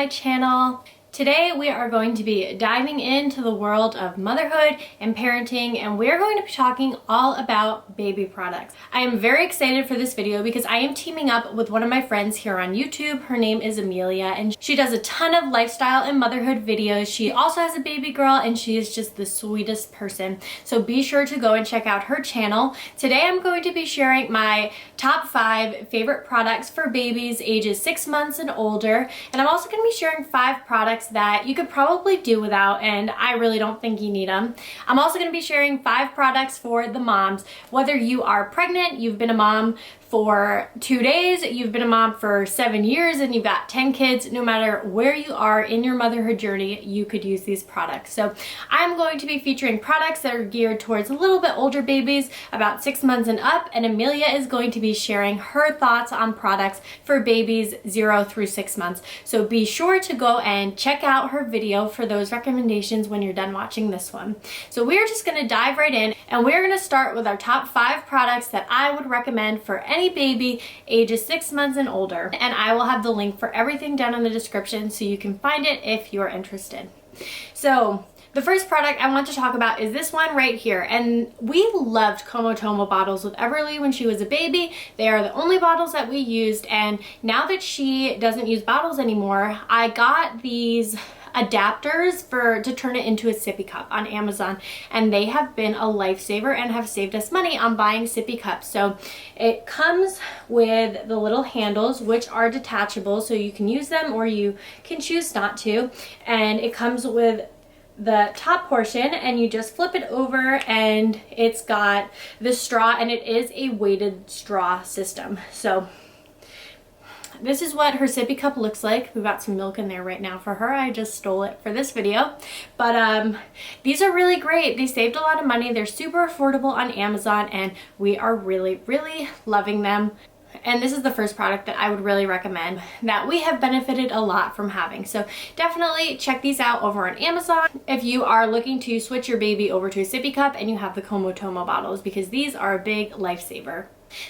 my channel. Today we are going to be diving into the world of motherhood and parenting, and we're going to be talking all about baby products. I am very excited for this video because I am teaming up with one of my friends here on YouTube. Her name is Amelia and she does a ton of lifestyle and motherhood videos. She also has a baby girl and she is just the sweetest person. So be sure to go and check out her channel. Today I'm going to be sharing my top 5 favorite products for babies ages 6 months and older, and I'm also going to be sharing 5 products that you could probably do without, and I really don't think you need them. I'm also going to be sharing 5 products for the moms. Whether you are pregnant, you've been a mom for 2 days, you've been a mom for 7 years, and you've got 10 kids, no matter where you are in your motherhood journey, you could use these products. So I'm going to be featuring products that are geared towards a little bit older babies, about 6 months and up, and Amelia is going to be sharing her thoughts on products for babies 0 through 6 months. So be sure to go and check out her video for those recommendations when you're done watching this one. So we're just going to dive right in, and we're going to start with our top 5 products that I would recommend for any baby ages 6 months and older, and I will have the link for everything down in the description so you can find it if you're interested. So the first product I want to talk about is this one right here, and we loved Comotomo bottles with Everly when she was a baby. They are the only bottles that we used, and now that she doesn't use bottles anymore, I got these adapters to turn it into a sippy cup on Amazon, and they have been a lifesaver and have saved us money on buying sippy cups. So it comes with the little handles, which are detachable, so you can use them or you can choose not to, and it comes with the top portion, and you just flip it over and it's got the straw, and it is a weighted straw system. So this is what her sippy cup looks like. We've got some milk in there right now for her. I just stole it for this video. But these are really great. They saved a lot of money. They're super affordable on Amazon, and we are really, really loving them. And this is the first product that I would really recommend that we have benefited a lot from having. So definitely check these out over on Amazon if you are looking to switch your baby over to a sippy cup and you have the Comotomo bottles, because these are a big lifesaver.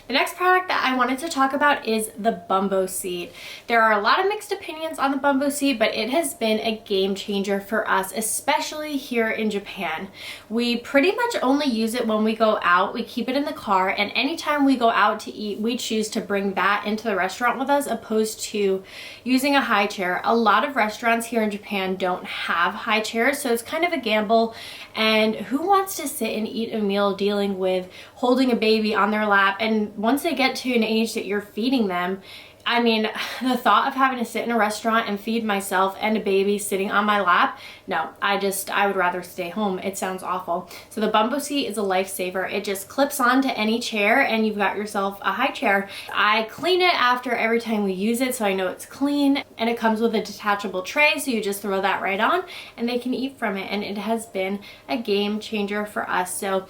The next product that I wanted to talk about is the Bumbo Seat. There are a lot of mixed opinions on the Bumbo Seat, but it has been a game changer for us, especially here in Japan. We pretty much only use it when we go out. We keep it in the car, and anytime we go out to eat, we choose to bring that into the restaurant with us opposed to using a high chair. A lot of restaurants here in Japan don't have high chairs, so it's kind of a gamble, and who wants to sit and eat a meal dealing with holding a baby on their lap? And once they get to an age that you're feeding them, I mean, the thought of having to sit in a restaurant and feed myself and a baby sitting on my lap, no, I would rather stay home. It sounds awful. So the Bumbo Seat is a lifesaver. It just clips onto any chair and you've got yourself a high chair. I clean it after every time we use it so I know it's clean, and it comes with a detachable tray, so you just throw that right on and they can eat from it, and it has been a game changer for us. So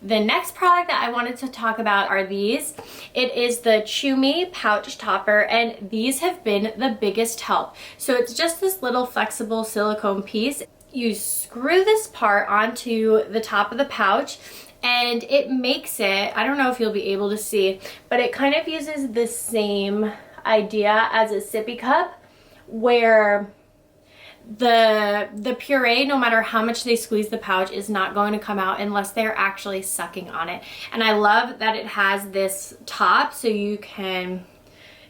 the next product that I wanted to talk about are these. It is the Chewy pouch topper, and these have been the biggest help. So it's just this little flexible silicone piece. You screw this part onto the top of the pouch, and it makes it, I don't know if you'll be able to see, but it kind of uses the same idea as a sippy cup, where the puree, no matter how much they squeeze the pouch, is not going to come out unless they're actually sucking on it. And I love that it has this top, so you can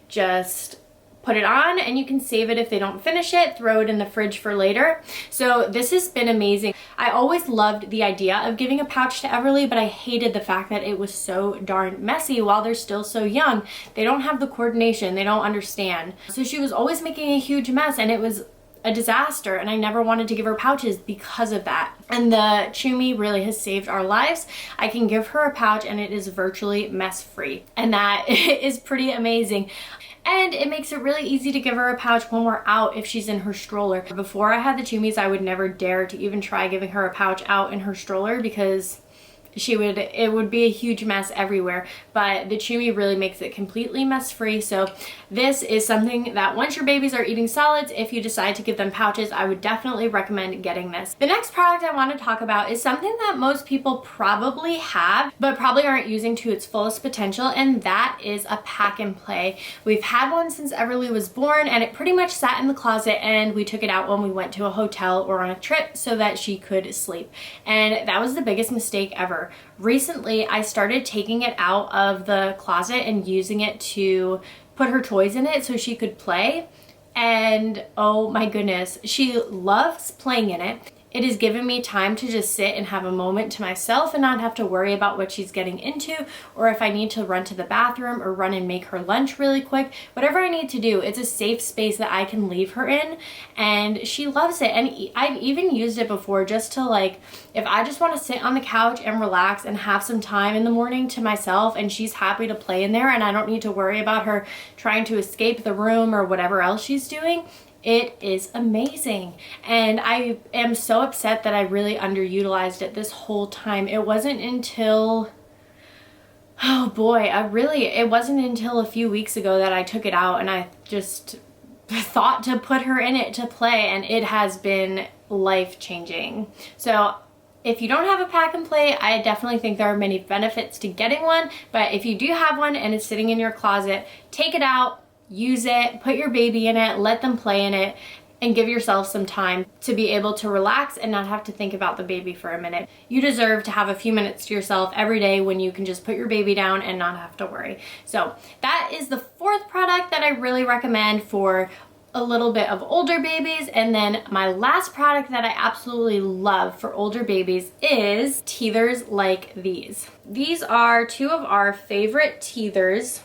just put it on and you can save it if they don't finish it, throw it in the fridge for later. So this has been amazing. I always loved the idea of giving a pouch to Everly, but I hated the fact that it was so darn messy while they're still so young. They don't have the coordination, they don't understand. So she was always making a huge mess, and it was a disaster, and I never wanted to give her pouches because of that. And the Chewy really has saved our lives. I can give her a pouch and it is virtually mess free, and that is pretty amazing. And it makes it really easy to give her a pouch when we're out if she's in her stroller. Before I had the Chewy's, I would never dare to even try giving her a pouch out in her stroller because it would be a huge mess everywhere, but the Chewy really makes it completely mess free. So this is something that once your babies are eating solids, if you decide to give them pouches, I would definitely recommend getting this. The next product I want to talk about is something that most people probably have, but probably aren't using to its fullest potential, and that is a pack and play. We've had one since Everly was born, and it pretty much sat in the closet, and we took it out when we went to a hotel or on a trip so that she could sleep. And that was the biggest mistake ever. Recently, I started taking it out of the closet and using it to put her toys in it so she could play. And oh my goodness, she loves playing in it. It has given me time to just sit and have a moment to myself and not have to worry about what she's getting into, or if I need to run to the bathroom or run and make her lunch really quick. Whatever I need to do, it's a safe space that I can leave her in, and she loves it. And I've even used it before just to, like, if I just want to sit on the couch and relax and have some time in the morning to myself, and she's happy to play in there and I don't need to worry about her trying to escape the room or whatever else she's doing. It is amazing, and I am so upset that I really underutilized it this whole time. It wasn't until, oh boy, it wasn't until a few weeks ago that I took it out and I just thought to put her in it to play, and it has been life-changing. So if you don't have a pack and play, I definitely think there are many benefits to getting one, but if you do have one and it's sitting in your closet, take it out, use it, put your baby in it, let them play in it, and give yourself some time to be able to relax and not have to think about the baby for a minute. You deserve to have a few minutes to yourself every day when you can just put your baby down and not have to worry. So that is the fourth product that I really recommend for a little bit of older babies. And then my last product that I absolutely love for older babies is teethers like these. These are two of our favorite teethers.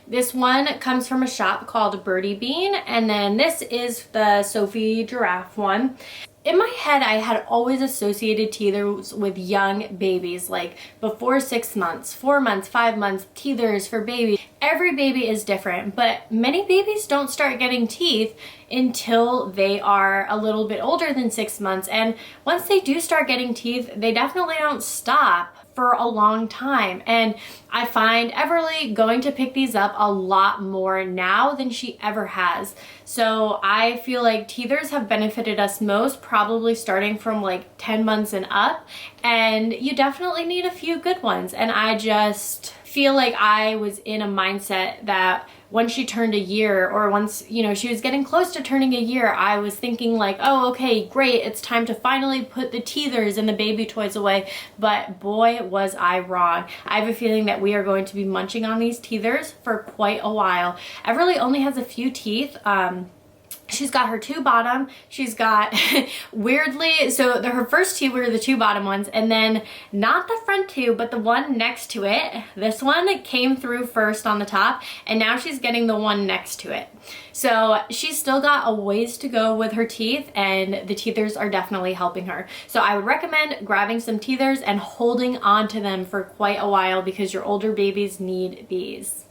This one comes from a shop called Birdie Bean, and then this is the Sophie Giraffe one. In my head, I had always associated teethers with young babies, like before 6 months, 4 months, 5 months, teethers for babies. Every baby is different, but many babies don't start getting teeth until they are a little bit older than 6 months. And once they do start getting teeth, they definitely don't stop for a long time. And I find Everly going to pick these up a lot more now than she ever has. So I feel like teethers have benefited us most, probably starting from like 10 months and up, and you definitely need a few good ones. And I just feel like I was in a mindset that once she turned a year, or once, you know, she was getting close to turning a year, I was thinking like, oh, okay, great, it's time to finally put the teethers and the baby toys away. But boy, was I wrong. I have a feeling that we are going to be munching on these teethers for quite a while. Everly only has a few teeth. She's got her two bottom, she's got weirdly, so her first two were the two bottom ones, and then not the front two, but the one next to it. This one came through first on the top, and now she's getting the one next to it. So she's still got a ways to go with her teeth, and the teethers are definitely helping her. So I would recommend grabbing some teethers and holding on to them for quite a while, because your older babies need these.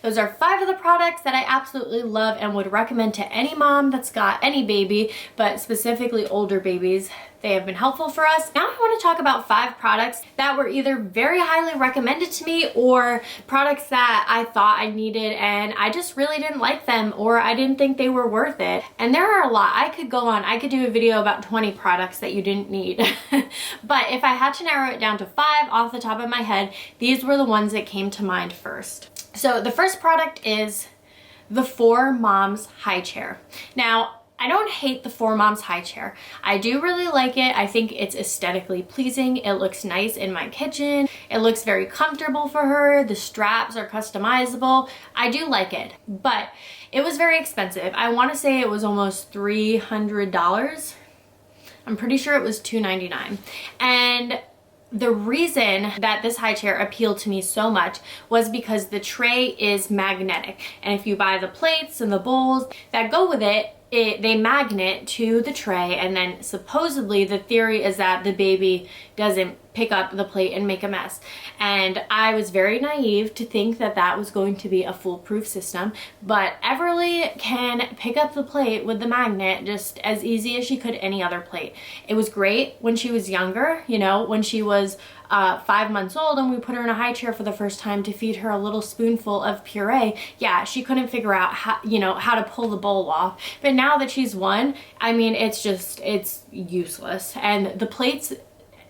Those are 5 of the products that I absolutely love and would recommend to any mom that's got any baby, but specifically older babies. They have been helpful for us. Now I want to talk about 5 products that were either very highly recommended to me, or products that I thought I needed and I just really didn't like them, or I didn't think they were worth it. And there are a lot. I could go on. I could do a video about 20 products that you didn't need. But if I had to narrow it down to 5 off the top of my head, these were the ones that came to mind first. So the first product is the 4Moms High Chair. Now, I don't hate the 4Moms High Chair. I do really like it. I think it's aesthetically pleasing. It looks nice in my kitchen. It looks very comfortable for her. The straps are customizable. I do like it, but it was very expensive. I want to say it was almost $300. I'm pretty sure it was $299. And the reason that this high chair appealed to me so much was because the tray is magnetic. And if you buy the plates and the bowls that go with it, they magnet to the tray, and then supposedly the theory is that the baby doesn't pick up the plate and make a mess. And I was very naive to think that that was going to be a foolproof system, but Everly can pick up the plate with the magnet just as easy as she could any other plate. It was great when she was younger, you know, when she was 5 months old and we put her in a high chair for the first time to feed her a little spoonful of puree. Yeah, she couldn't figure out how, you know, how to pull the bowl off. But now that she's 1, I mean, it's useless. And the plates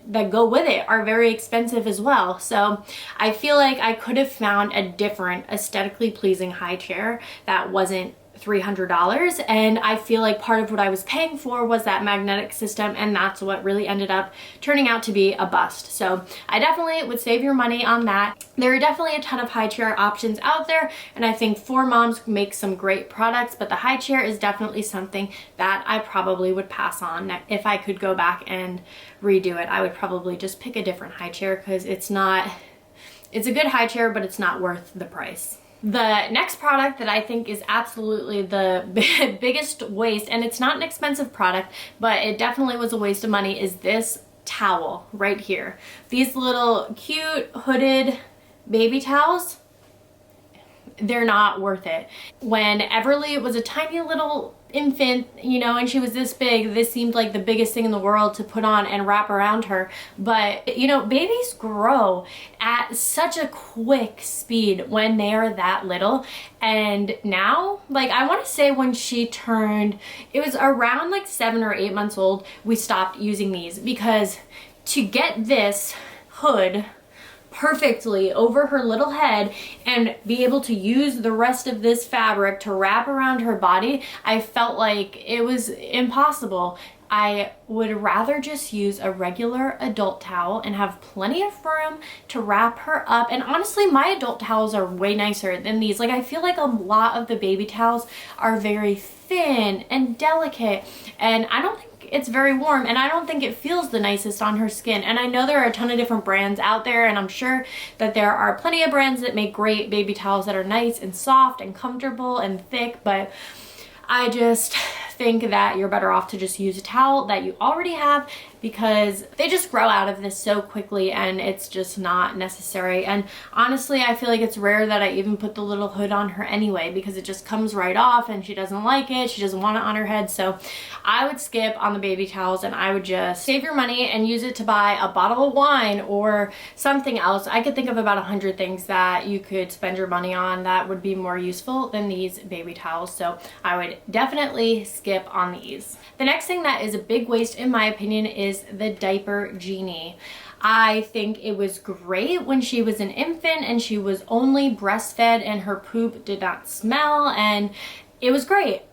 that go with it are very expensive as well. So I feel like I could have found a different aesthetically pleasing high chair that wasn't $300, and I feel like part of what I was paying for was that magnetic system, and that's what really ended up turning out to be a bust. So I definitely would save your money on that. There are definitely a ton of high chair options out there, and I think 4Moms make some great products, but the high chair is definitely something that I probably would pass on. If I could go back and redo it, I would probably just pick a different high chair, because it's a good high chair, but it's not worth the price. The next product that I think is absolutely the biggest waste, and it's not an expensive product, but it definitely was a waste of money, is this towel right here. These little cute hooded baby towels, they're not worth it. When Everly was a tiny little infant, you know, and she was this big, this seemed like the biggest thing in the world to put on and wrap around her. But, you know, babies grow at such a quick speed when they are that little. And now, like, I want to say when she turned, it was around like 7 or 8 months old, we stopped using these, because to get this hood perfectly over her little head and be able to use the rest of this fabric to wrap around her body, I felt like it was impossible. I would rather just use a regular adult towel and have plenty of room to wrap her up. And honestly, my adult towels are way nicer than these. Like, I feel like a lot of the baby towels are very thin and delicate, and I don't think it's very warm, and I don't think it feels the nicest on her skin. And I know there are a ton of different brands out there, and I'm sure that there are plenty of brands that make great baby towels that are nice and soft and comfortable and thick, but I just think that you're better off to just use a towel that you already have, because they just grow out of this so quickly and it's just not necessary. And honestly, I feel like it's rare that I even put the little hood on her anyway, because it just comes right off and she doesn't like it. She doesn't want it on her head. So I would skip on the baby towels, and I would just save your money and use it to buy a bottle of wine or something else. I could think of about 100 things that you could spend your money on that would be more useful than these baby towels. So I would definitely skip on these. The next thing that is a big waste, in my opinion, is the diaper genie. I think it was great when she was an infant and she was only breastfed and her poop did not smell, and it was great.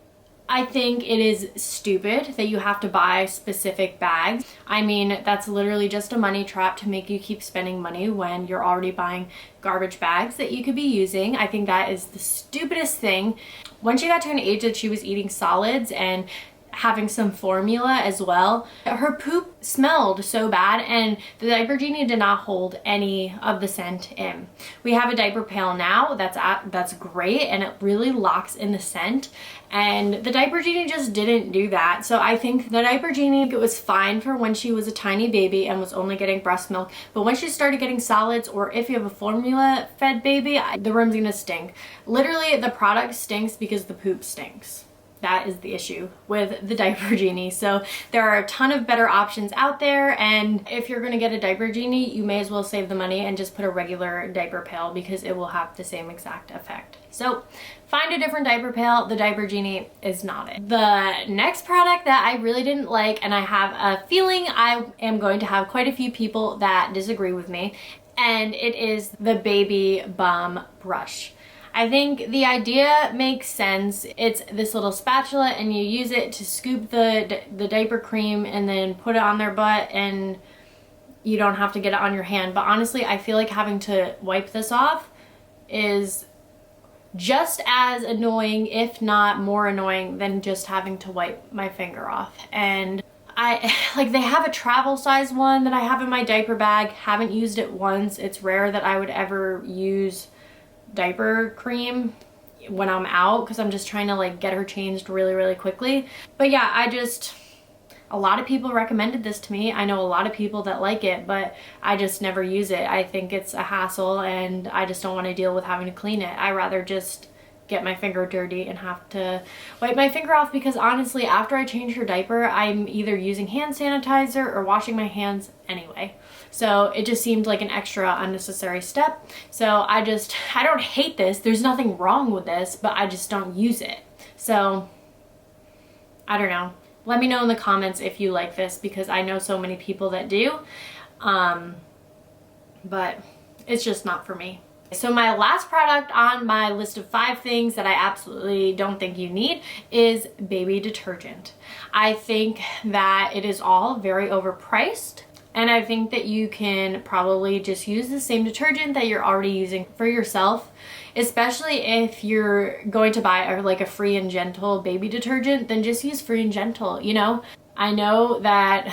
I think it is stupid that you have to buy specific bags. I mean, that's literally just a money trap to make you keep spending money when you're already buying garbage bags that you could be using. I think that is the stupidest thing. When she got to an age that she was eating solids and having some formula as well, her poop smelled so bad, and the diaper genie did not hold any of the scent in. We have a diaper pail now that's great, and it really locks in the scent, and the diaper genie just didn't do that. So I think the diaper genie, it was fine for when she was a tiny baby and was only getting breast milk, but when she started getting solids, or if you have a formula fed baby, the room's gonna stink. Literally, the product stinks because the poop stinks. That is the issue with the diaper genie. So there are a ton of better options out there, and if you're gonna get a diaper genie, you may as well save the money and just put a regular diaper pail, because it will have the same exact effect. So find a different diaper pail. The diaper genie is not it. The next product that I really didn't like, and I have a feeling I am going to have quite a few people that disagree with me, and it is the baby bum brush. I think the idea makes sense. It's this little spatula and you use it to scoop the diaper cream and then put it on their butt, and you don't have to get it on your hand. But honestly, I feel like having to wipe this off is just as annoying, if not more annoying, than just having to wipe my finger off. And they have a travel size one that I have in my diaper bag. Haven't used it once. It's rare that I would ever use diaper cream when I'm out, because I'm just trying to like get her changed really quickly. But yeah, A lot of people recommended this to me. I know a lot of people that like it, but I just never use it. I think it's a hassle and I just don't want to deal with having to clean it. I rather just get my finger dirty and have to wipe my finger off, because honestly, after I change her diaper, I'm either using hand sanitizer or washing my hands anyway. So it just seemed like an extra unnecessary step. So I don't hate this. There's nothing wrong with this, but I just don't use it. So I don't know. Let me know in the comments if you like this, because I know so many people that do. But it's just not for me. So my last product on my list of 5 things that I absolutely don't think you need is baby detergent. I think that it is all very overpriced, and I think that you can probably just use the same detergent that you're already using for yourself, especially if you're going to buy like a Free and Gentle baby detergent. Then just use Free and Gentle, you know? I know that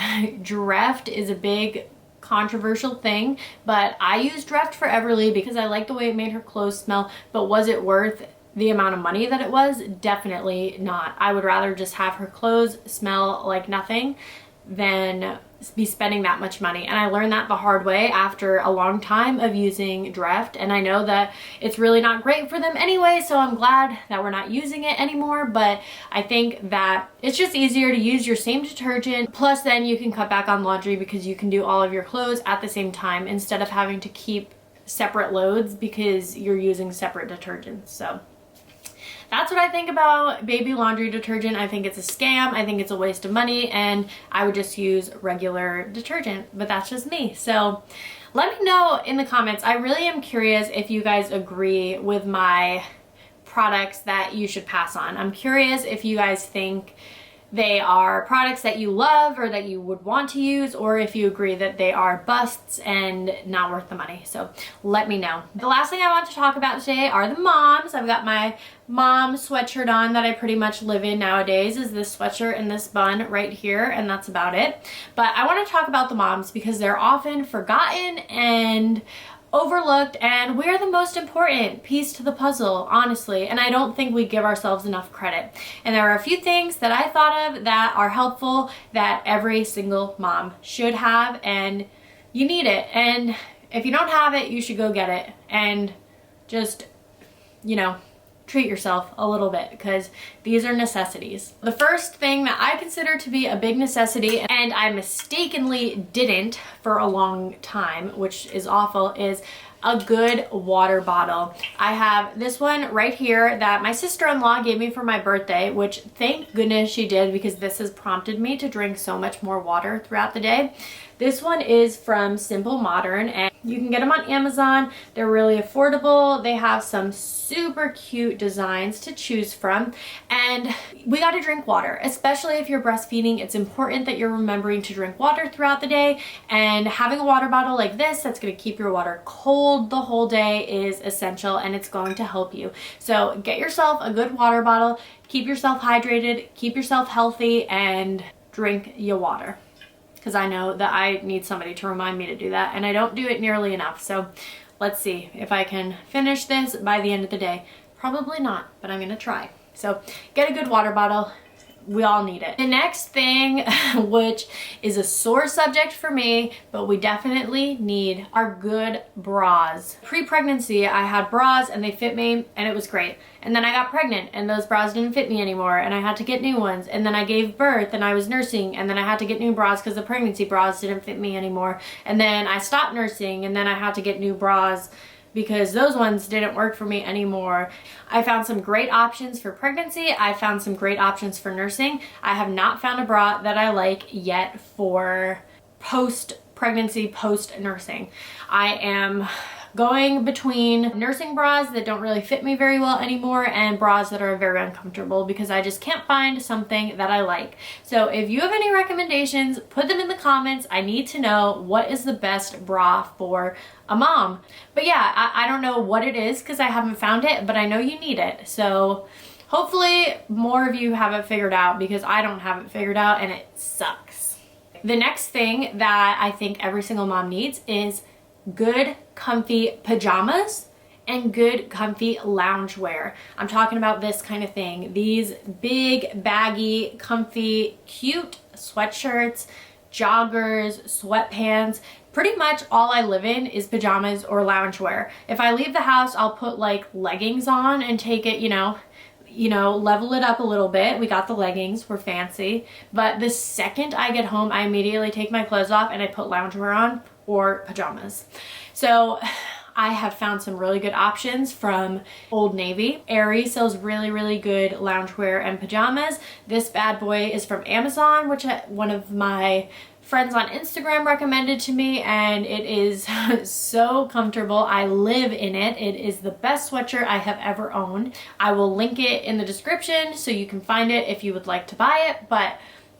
Dreft is a big controversial thing, but I used Dreft for Everly because I liked the way it made her clothes smell. But was it worth the amount of money that it was? Definitely not. I would rather just have her clothes smell like nothing than be spending that much money. And I learned that the hard way after a long time of using Dreft, and I know that it's really not great for them anyway, so I'm glad that we're not using it anymore. But I think that it's just easier to use your same detergent, plus then you can cut back on laundry because you can do all of your clothes at the same time instead of having to keep separate loads because you're using separate detergents. So that's what I think about baby laundry detergent. I think it's a scam. I think it's a waste of money, and I would just use regular detergent, but that's just me. So let me know in the comments. I really am curious if you guys agree with my products that you should pass on. I'm curious if you guys think they are products that you love or that you would want to use, or if you agree that they are busts and not worth the money. So let me know. The last thing I want to talk about today are the moms. I've got my mom sweatshirt on that I pretty much live in nowadays, is this sweatshirt and this bun right here, and that's about it. But I want to talk about the moms because they're often forgotten and overlooked, and we're the most important piece to the puzzle, honestly, and I don't think we give ourselves enough credit. And there are a few things that I thought of that are helpful that every single mom should have, and you need it. And if you don't have it, you should go get it and just, you know, treat yourself a little bit, because these are necessities. The first thing that I consider to be a big necessity, and I mistakenly didn't for a long time, which is awful, is a good water bottle. I have this one right here that my sister-in-law gave me for my birthday, which thank goodness she did, because this has prompted me to drink so much more water throughout the day. This one is from Simple Modern, and you can get them on Amazon. They're really affordable. They have some super cute designs to choose from, and we got to drink water, especially if you're breastfeeding. It's important that you're remembering to drink water throughout the day, and having a water bottle like this that's going to keep your water cold the whole day is essential, and it's going to help you. So get yourself a good water bottle, keep yourself hydrated, keep yourself healthy, and drink your water. Because I know that I need somebody to remind me to do that, and I don't do it nearly enough. So let's see if I can finish this by the end of the day. Probably not, but I'm gonna try. So get a good water bottle. We all need it. The next thing, which is a sore subject for me, but we definitely need, are good bras. Pre-pregnancy, I had bras and they fit me and it was great. And then I got pregnant and those bras didn't fit me anymore and I had to get new ones. And then I gave birth and I was nursing and then I had to get new bras because the pregnancy bras didn't fit me anymore. And then I stopped nursing and then I had to get new bras because those ones didn't work for me anymore. I found some great options for pregnancy. I found some great options for nursing. I have not found a bra that I like yet for post-pregnancy, post-nursing. I am going between nursing bras that don't really fit me very well anymore and bras that are very uncomfortable because I just can't find something that I like. So if you have any recommendations, put them in the comments. I need to know what is the best bra for a mom. But yeah, I don't know what it is because I haven't found it, but I know you need it. So hopefully more of you have it figured out because I don't have it figured out and it sucks. The next thing that I think every single mom needs is good comfy pajamas and good comfy loungewear. I'm talking about this kind of thing. These big, baggy, comfy, cute sweatshirts, joggers, sweatpants. Pretty much all I live in is pajamas or loungewear. If I leave the house, I'll put like leggings on and take it, level it up a little bit. We got the leggings, we're fancy. But the second I get home, I immediately take my clothes off and I put loungewear on or pajamas. So I have found some really good options from Old Navy. Aerie sells really, really good loungewear and pajamas. This bad boy is from Amazon, which one of my friends on Instagram recommended to me, and it is so comfortable. I live in it. It is the best sweatshirt I have ever owned. I will link it in the description so you can find it if you would like to buy it, but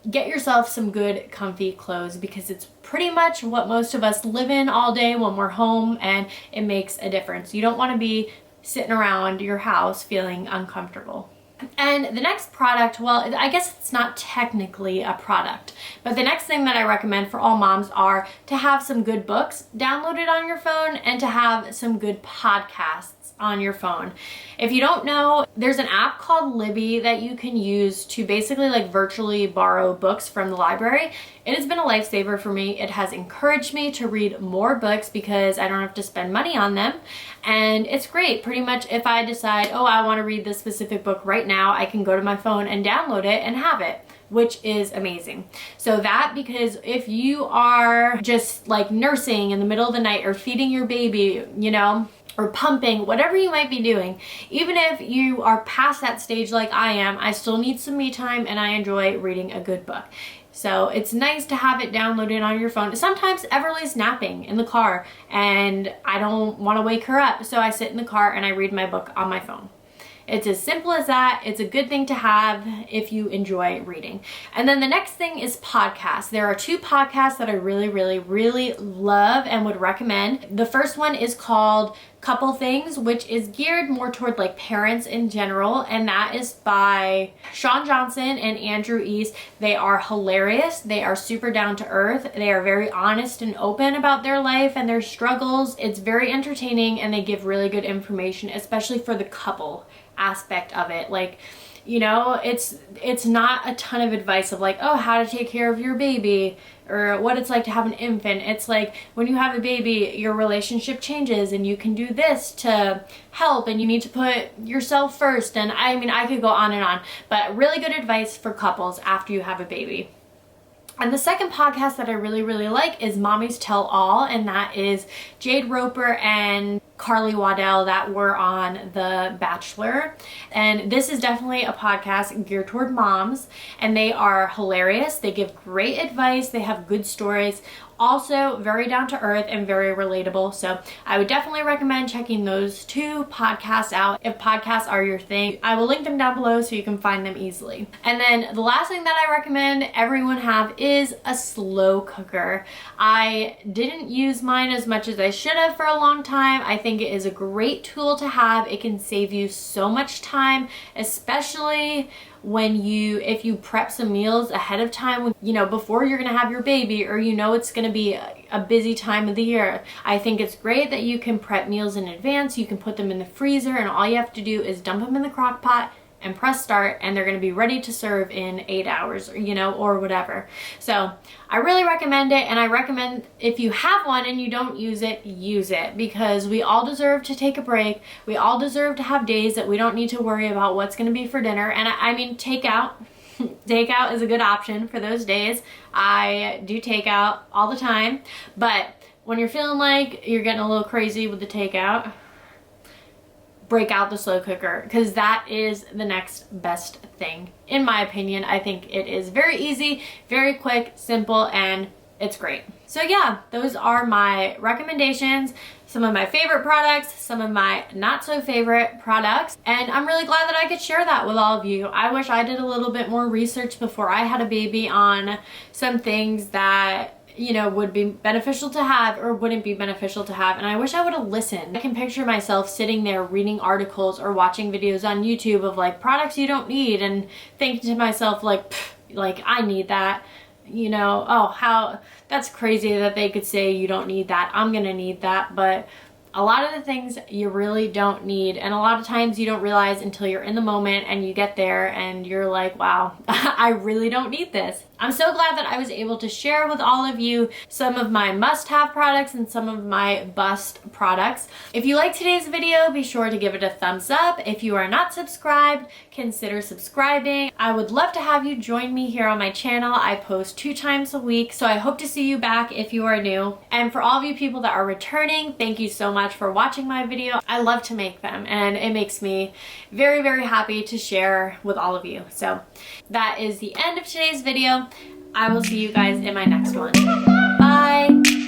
get yourself some good comfy clothes because it's pretty much what most of us live in all day when we're home, and it makes a difference. You don't want to be sitting around your house feeling uncomfortable. And the next product, well, I guess it's not technically a product, but the next thing that I recommend for all moms are to have some good books downloaded on your phone and to have some good podcasts on your phone. If you don't know, there's an app called Libby that you can use to basically like virtually borrow books from the library. It has been a lifesaver for me. It has encouraged me to read more books because I don't have to spend money on them. And it's great. Pretty much if I decide, oh, I want to read this specific book right now, I can go to my phone and download it and have it, which is amazing. So that, because if you are just like nursing in the middle of the night or feeding your baby, or pumping, whatever you might be doing, even if you are past that stage like I am, I still need some me time and I enjoy reading a good book. So it's nice to have it downloaded on your phone. Sometimes Everly's napping in the car and I don't want to wake her up, so I sit in the car and I read my book on my phone. It's as simple as that. It's a good thing to have if you enjoy reading. And then the next thing is podcasts. There are two podcasts that I really, really, really love and would recommend. The first one is called Couple Things, which is geared more toward like parents in general, and that is by Sean Johnson and Andrew East. They are hilarious. They are super down to earth. They are very honest and open about their life and their struggles. It's very entertaining and they give really good information, especially for the couple aspect of it. Like, it's not a ton of advice of like, oh, how to take care of your baby or what it's like to have an infant. It's like when you have a baby, your relationship changes and you can do this to help and you need to put yourself first. And I could go on and on, but really good advice for couples after you have a baby. And the second podcast that I really, really like is Mommy's Tell All, and that is Jade Roper and Carly Waddell that were on The Bachelor. And this is definitely a podcast geared toward moms, and they are hilarious. They give great advice. They have good stories. Also very down to earth and very relatable. So I would definitely recommend checking those two podcasts out if podcasts are your thing. I will link them down below so you can find them easily. And then the last thing that I recommend everyone have is a slow cooker. I didn't use mine as much as I should have for a long time. I think it is a great tool to have. It can save you so much time, especially if you prep some meals ahead of time, before you're gonna have your baby, or it's gonna be a busy time of the year. I think it's great that you can prep meals in advance. You can put them in the freezer and all you have to do is dump them in the crock pot and press start, and they're going to be ready to serve in 8 hours, or whatever. So I really recommend it, and I recommend if you have one and you don't use it, because we all deserve to take a break. We all deserve to have days that we don't need to worry about what's going to be for dinner. And takeout. Takeout is a good option for those days. I do takeout all the time, but when you're feeling like you're getting a little crazy with the takeout, break out the slow cooker, because that is the next best thing. In my opinion, I think it is very easy, very quick, simple, and it's great. So yeah, those are my recommendations. Some of my favorite products, some of my not so favorite products, and I'm really glad that I could share that with all of you. I wish I did a little bit more research before I had a baby on some things that would be beneficial to have or wouldn't be beneficial to have, and I wish I would have listened. I can picture myself sitting there reading articles or watching videos on YouTube of like products you don't need, and thinking to myself like I need that, oh, how that's crazy that they could say you don't need that. I'm gonna need that. But a lot of the things you really don't need, and a lot of times you don't realize until you're in the moment and you get there and you're like, wow, I really don't need this. I'm so glad that I was able to share with all of you some of my must-have products and some of my bust products. If you like today's video, be sure to give it a thumbs up. If you are not subscribed, consider subscribing. I would love to have you join me here on my channel. I post 2 times a week, so I hope to see you back if you are new. And for all of you people that are returning, thank you so much for watching my video. I love to make them, and it makes me very, very happy to share with all of you. So that is the end of today's video. I will see you guys in my next one. Bye!